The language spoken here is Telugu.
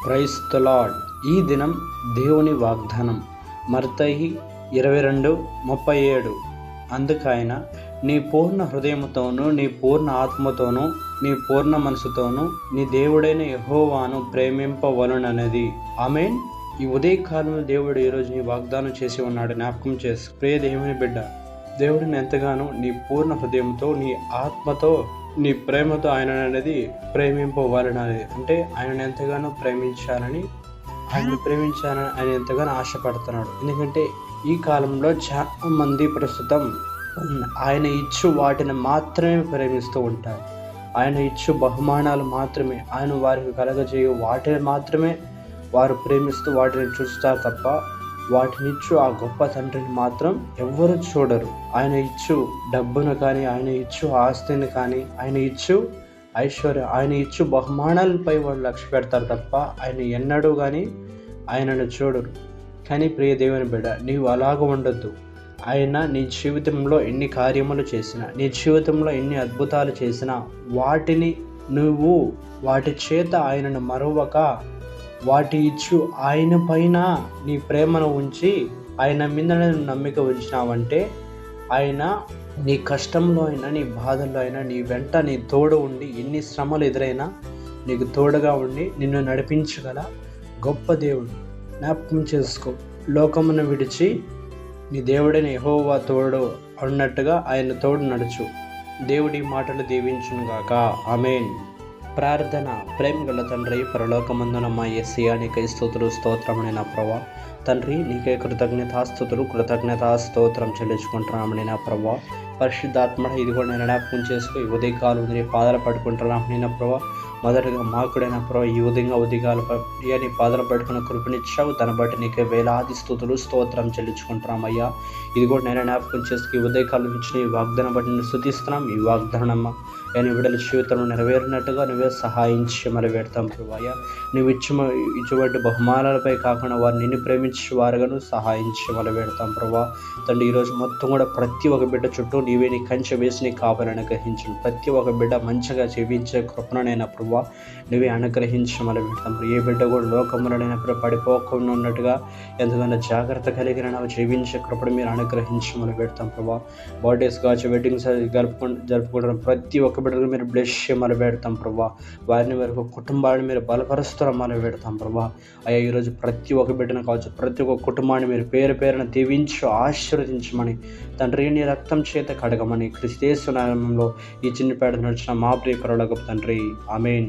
Praise the lord. ఈ దినం దేవుని వాగ్దానం మత్తయి 22:37. అందుకైన నీ పూర్ణ హృదయముతోనూ, నీ పూర్ణ ఆత్మతోనూ, నీ పూర్ణ మనసుతోనూ నీ దేవుడైన యెహోవాను ప్రేమింపవలెనన్నది. ఆమేన్. ఈ ఉదయకాలంలో దేవుడు ఈరోజు నీ వాగ్దానం చేసి ఉన్నాడు. జ్ఞాపకం చేసి ప్రియ దేవుని బిడ్డ, దేవుడిని ఎంతగానో నీ పూర్ణ హృదయంతో, నీ ఆత్మతో, నీ ప్రేమతో ఆయన అనేది ప్రేమింపవాలనది. అంటే ఆయనను ఎంతగానో ప్రేమించాలని ఆయన ఎంతగానో ఆశపడుతున్నాడు. ఎందుకంటే ఈ కాలంలో చాలా మంది ప్రస్తుతం ఆయన ఇచ్చు వాటిని మాత్రమే ప్రేమిస్తూ ఉంటారు. ఆయన ఇచ్చు బహుమానాలు మాత్రమే, ఆయన వారికి కలగజేయు వాటిని మాత్రమే వారు ప్రేమిస్తూ వాటిని చూస్తారు తప్ప వాటినిచ్చు ఆ గొప్ప తండ్రిని మాత్రం ఎవ్వరూ చూడరు. ఆయన ఇచ్చు డబ్బును కానీ, ఆయన ఇచ్చు ఆస్తిని కానీ, ఆయన ఇచ్చు ఐశ్వర్యం, ఆయన ఇచ్చు బహుమానాలపై వాళ్ళు లక్ష్య పెడతారు తప్ప ఆయన ఎన్నడూ కానీ ఆయనను చూడరు. కానీ ప్రియ దేవుని బిడ్డ, నీవు అలాగ ఉండొద్దు. ఆయన నీ జీవితంలో ఎన్ని కార్యములు చేసినా, నీ జీవితంలో ఎన్ని అద్భుతాలు చేసినా వాటిని నువ్వు వాటి చేత ఆయనను మరవక వాటి ఇచ్చు ఆయన పైన నీ ప్రేమను ఉంచి ఆయన మీద నమ్మిక ఉంచినావంటే ఆయన నీ కష్టంలో అయినా, నీ బాధల్లో అయినా నీ వెంట నీ తోడు ఉండి, ఎన్ని శ్రమలు ఎదురైనా నీకు తోడుగా ఉండి నిన్ను నడిపించగల గొప్ప దేవుడు. జ్ఞాపకం చేసుకో. లోకమును విడిచి నీ దేవుడైన యెహోవా తోడు అన్నట్టుగా ఆయన తోడు నడుచు. దేవుడి మాటలు దీవించునుగాక. ఆమేన్. ప్రార్థన. ప్రేమగల తండ్రి, పరలోకమందున మా యేసయ్యా, నీకై స్తుతులు స్తోత్రమని నా ప్రభా. తండ్రి, నీకే కృతజ్ఞతాస్తోత్రం చెల్లించుకుంటున్నామని నా ప్రభా. పరిశుద్ధాత్మ, ఇది కూడా నేను జ్ఞాపకం చేసుకో. ఈ ఉదయకాలం నీ పాదాలు పట్టుకుంటున్నామని నా ప్రభా. మొదటగా మాకుడైన ప్రభా, ఈ ఉదయకాల నీ పాదాలు పట్టుకున్న కృపనిచ్చావు. దాన్ని బట్టి నీకే వేలాది స్తుతులు స్తోత్రం చెల్లించుకుంటున్నామయ్యా. ఇది కూడా నేను జ్ఞాపకం చేసుకు. ఈ ఉదయకాలం నుంచి ఈ వాగ్దానం బట్టి నేను స్తుతిస్తున్నాం. ఈ వాగ్దానమ్మ నేను విడల జీవితంలో నెరవేరినట్టుగా నువ్వే సహాయించి మరి పెడతాం ప్రభాయ్యా. నువ్వు ఇటువంటి బహుమానాలపై కాకుండా వారు నిన్ను ప్రేమించే వారుగాను సహాయించి మరి పెడతాం ప్రభా. తండ్రి, ఈరోజు మొత్తం కూడా ప్రతి ఒక్క బిడ్డ చుట్టూ నీవే నీ కంచె వేసి నీ కాపాలని అనుగ్రహించు. ప్రతి ఒక్క బిడ్డ మంచిగా జీవించే కృపణనైనా ప్రభా నువ్వే అనుగ్రహించి మరి పెడతాం. ఏ బిడ్డ కూడా లోకములనైనా పడిపోకుండా ఉన్నట్టుగా ఎంతగానో జాగ్రత్త కలిగిన జీవించే కృపను మీరు అనుగ్రహించి మరి పెడతాం ప్రభా. బర్త్డేస్ కావచ్చు, వెడ్డింగ్స్ జరుపుకుంటున్న ప్రతి ఒక్క బిడ్డలు మీరు బ్లెస్ చేయమని పెడతాం ప్రభా. వారిని వరకు కుటుంబాన్ని మీరు బలపరుస్తామని పెడతాం ప్రభా. అయ్యా, ఈరోజు ప్రతి ఒక్క బిడ్డను కావచ్చు, ప్రతి ఒక్క కుటుంబాన్ని మీరు పేరున దీవించు ఆశీర్వదించమని తండ్రి, నీ రక్తం చేత కడగమని క్రీస్తు యేసు నామములో ఈ చిన్న పేడ నడిచిన మా ప్రియ పరలోకపు తండ్రి. ఆమేన్.